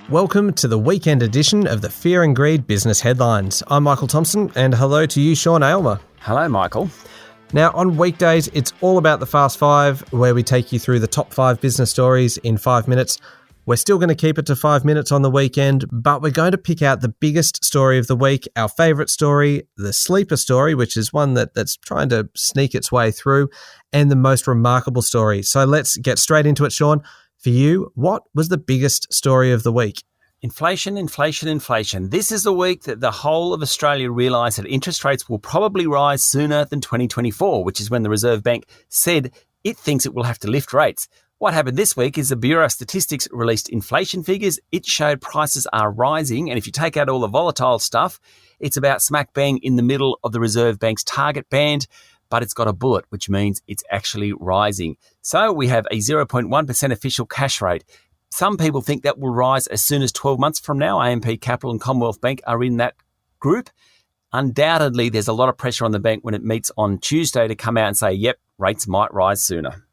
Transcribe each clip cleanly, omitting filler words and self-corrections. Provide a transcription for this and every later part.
Welcome to the weekend edition of the Fear and Greed Business Headlines. I'm Michael Thompson, and hello to you, Sean Aylmer. Hello, Michael. Now, on weekdays, it's all about the Fast Five, where we take you through the top 5 business stories in 5 minutes. We're still going to keep it to 5 minutes on the weekend, but we're going to pick out the biggest story of the week, our favourite story, the sleeper story, which is one that's trying to sneak its way through, and the most remarkable story. So let's get straight into it, Sean. For you, what was the biggest story of the week? Inflation. This is the week that the whole of Australia realised that interest rates will probably rise sooner than 2024, which is when the Reserve Bank said it thinks it will have to lift rates. What happened this week is the Bureau of Statistics released inflation figures. It showed prices are rising, and if you take out all the volatile stuff, it's about smack bang in the middle of the Reserve Bank's target band, but it's got a bullet, which means it's actually rising. So we have a 0.1% official cash rate. Some people think that will rise as soon as 12 months from now. AMP Capital and Commonwealth Bank are in that group. Undoubtedly, there's a lot of pressure on the bank when it meets on Tuesday to come out and say, yep, rates might rise sooner.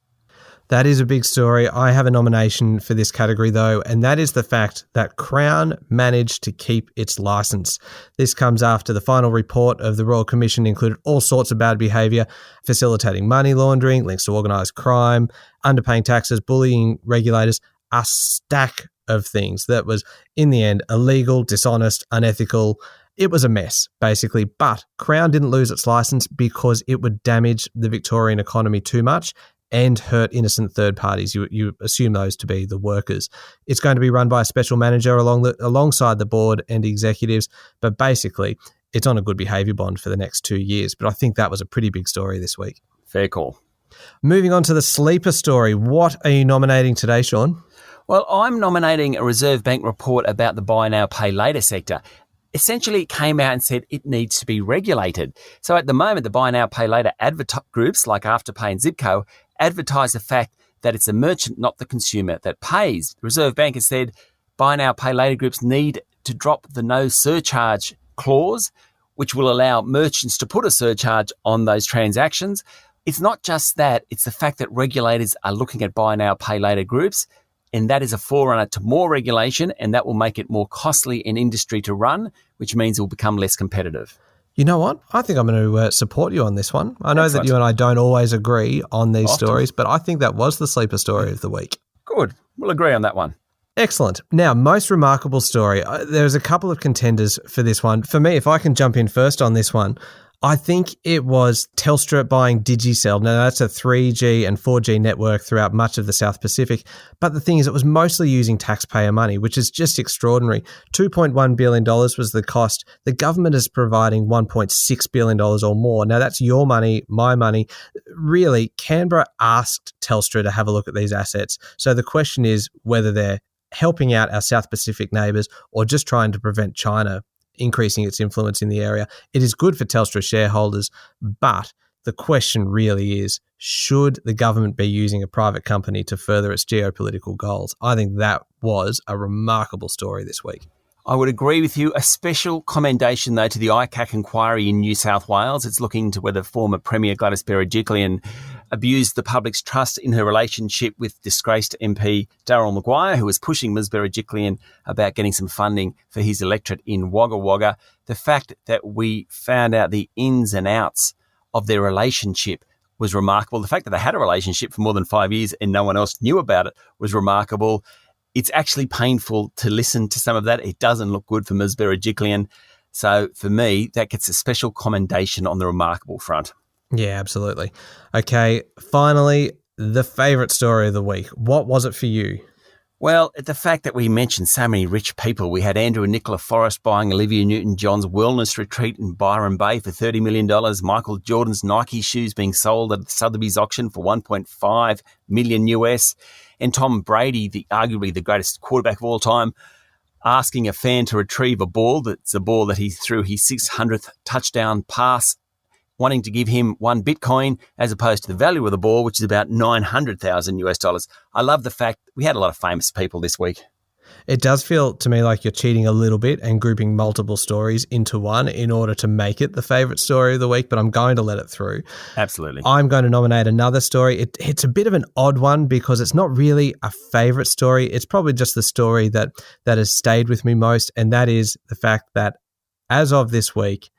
That is a big story. I have a nomination for this category, though, and that is the fact that Crown managed to keep its licence. This comes after the final report of the Royal Commission included all sorts of bad behaviour, facilitating money laundering, links to organised crime, underpaying taxes, bullying regulators, a stack of things that was, in the end, illegal, dishonest, unethical. It was a mess, basically. But Crown didn't lose its licence because it would damage the Victorian economy too much and hurt innocent third parties. You assume those to be the workers. It's going to be run by a special manager alongside the board and executives, but basically it's on a good behaviour bond for the next 2 years. But I think that was a pretty big story this week. Fair call. Moving on to the sleeper story. What are you nominating today, Sean? Well, I'm nominating a Reserve Bank report about the buy now, pay later sector. Essentially, it came out and said it needs to be regulated. So at the moment, the buy now, pay later groups like Afterpay and Zipco advertise the fact that it's the merchant, not the consumer, that pays. The Reserve Bank has said buy now, pay later groups need to drop the no surcharge clause, which will allow merchants to put a surcharge on those transactions. It's not just that, it's the fact that regulators are looking at buy now, pay later groups, and that is a forerunner to more regulation, and that will make it more costly in industry to run, which means it will become less competitive. You know what? I think I'm going to support you on this one. I know Excellent. that you and I don't always agree on these stories, but I think that was the sleeper story of the week. Good. We'll agree on that one. Excellent. Now, most remarkable story. There's a couple of contenders for this one. For me, if I can jump in first on this one, I think it was Telstra buying Digicel. Now, that's a 3G and 4G network throughout much of the South Pacific. But the thing is, it was mostly using taxpayer money, which is just extraordinary. $2.1 billion was the cost. The government is providing $1.6 billion or more. Now, that's your money, my money. Really, Canberra asked Telstra to have a look at these assets. So the question is whether they're helping out our South Pacific neighbours or just trying to prevent China increasing its influence in the area. It is good for Telstra shareholders, but the question really is, should the government be using a private company to further its geopolitical goals? I think that was a remarkable story this week. I would agree with you. A special commendation, though, to the ICAC inquiry in New South Wales. It's looking into whether former Premier Gladys Berejiklian abused the public's trust in her relationship with disgraced MP Darryl Maguire, who was pushing Ms Berejiklian about getting some funding for his electorate in Wagga Wagga. The fact that we found out the ins and outs of their relationship was remarkable. The fact that they had a relationship for more than 5 years and no one else knew about it was remarkable. It's actually painful to listen to some of that. It doesn't look good for Ms Berejiklian. So for me, that gets a special commendation on the remarkable front. Yeah, absolutely. Okay, finally, the favourite story of the week. What was it for you? Well, the fact that we mentioned so many rich people. We had Andrew and Nicola Forrest buying Olivia Newton-John's wellness retreat in Byron Bay for $30 million. Michael Jordan's Nike shoes being sold at Sotheby's auction for $1.5 million US. And Tom Brady, arguably the greatest quarterback of all time, asking a fan to retrieve a ball. That's a ball that he threw his 600th touchdown pass, wanting to give him one Bitcoin as opposed to the value of the ball, which is about $900,000 US. I love the fact we had a lot of famous people this week. It does feel to me like you're cheating a little bit and grouping multiple stories into one in order to make it the favourite story of the week, but I'm going to let it through. Absolutely. I'm going to nominate another story. It's a bit of an odd one because it's not really a favourite story. It's probably just the story that has stayed with me most, and that is the fact that as of this week,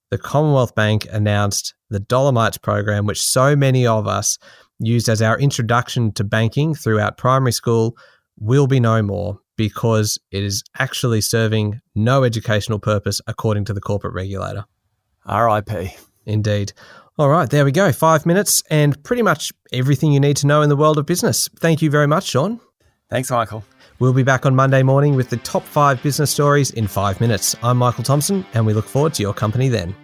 the Commonwealth Bank announced the Dolomites program, which so many of us used as our introduction to banking throughout primary school, will be no more because it is actually serving no educational purpose according to the corporate regulator. RIP. Indeed. All right, there we go. 5 minutes and pretty much everything you need to know in the world of business. Thank you very much, Sean. Thanks, Michael. We'll be back on Monday morning with the top 5 business stories in 5 minutes. I'm Michael Thompson, and we look forward to your company then.